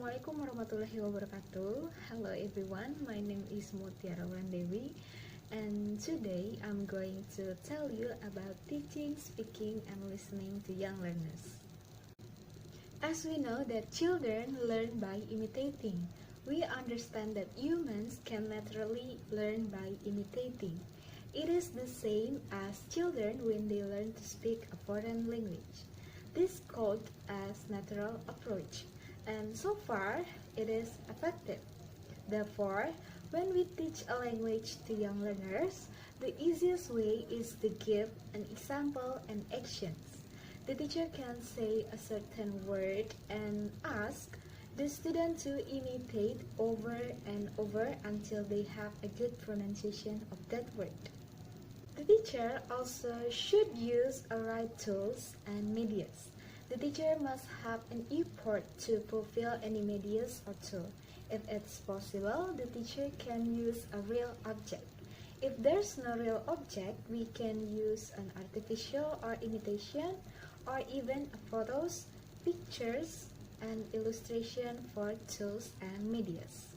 Assalamualaikum warahmatullahi wabarakatuh. Hello everyone, my name is Mutiara Wulandewi, and today I'm going to tell you about teaching, speaking, and listening to young learners. As we know that children learn by imitating, we understand that humans can naturally learn by imitating. It is the same as children when they learn to speak a foreign language. This is called as natural approach, and so far it is effective. Therefore, when we teach a language to young learners, the easiest way is to give an example and actions. The teacher can say a certain word and ask the student to imitate over and over until they have a good pronunciation of that word. The teacher also should use the right tools and medias. The teacher must have an effort to fulfill any medias or tool. If it's possible, the teacher can use a real object. If there's no real object, we can use an artificial or imitation, or even photos, pictures, and illustration for tools and medias.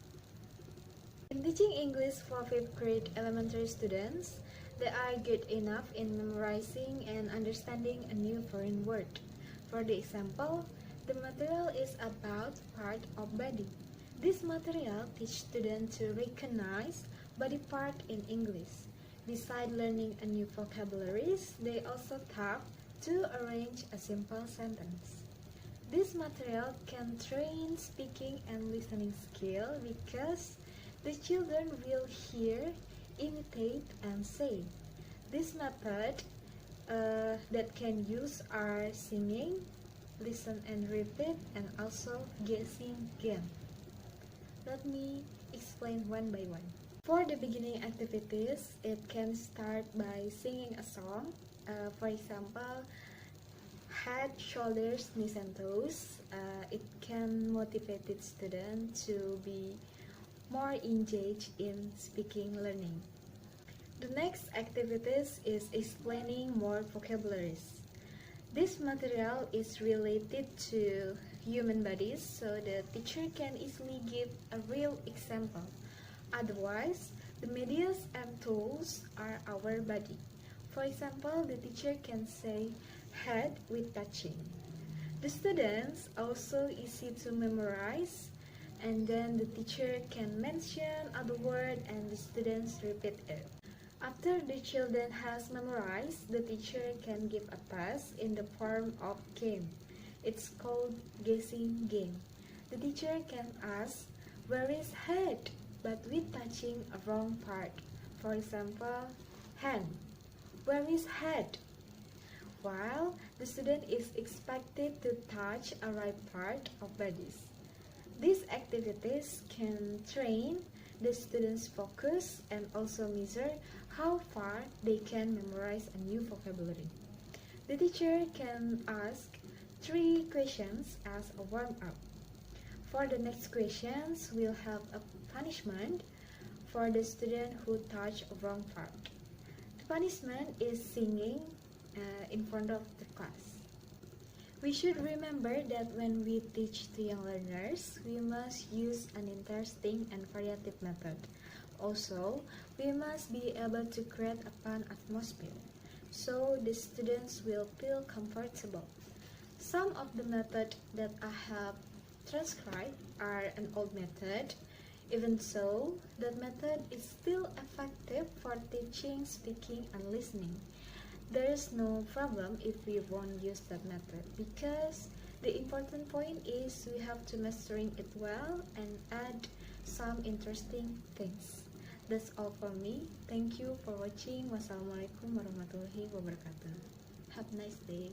In teaching English for 5th grade elementary students, they are good enough in memorizing and understanding a new foreign word. For the example, the material is about part of body. This material teaches students to recognize body part in English. Besides learning a new vocabularies, they also taught to arrange a simple sentence. This material can train speaking and listening skill because the children will hear, imitate, and say. This method that can use are singing, listen and repeat, and also guessing game. Let me explain one by one. For the beginning activities, it can start by singing a song. For example, head, shoulders, knees, and toes. It can motivate the student to be more engaged in speaking learning. The next activities is explaining more vocabularies. This material is related to human bodies, so the teacher can easily give a real example. Otherwise, the medias and tools are our body. For example, the teacher can say head with touching. The students also easy to memorize, and then the teacher can mention other word and the students repeat it. After the children has memorized, the teacher can give a test in the form of game. It's called guessing game. The teacher can ask, where is head? But with touching a wrong part. For example, hand. Where is head? While the student is expected to touch a right part of bodies. These activities can train the students' focus and also measure how far they can memorize a new vocabulary. The teacher can ask 3 questions as a warm-up. For the next questions, we'll have a punishment for the student who touched a wrong part. The punishment is singing in front of the class. We should remember that when we teach to young learners, we must use an interesting and varied method. Also, we must be able to create a fun atmosphere, so the students will feel comfortable. Some of the methods that I have transcribed are an old method. Even so, that method is still effective for teaching, speaking, and listening. There is no problem if we won't use that method because the important point is we have to mastering it well and add some interesting things. That's all for me. Thank you for watching. Wassalamualaikum warahmatullahi wabarakatuh. Have a nice day.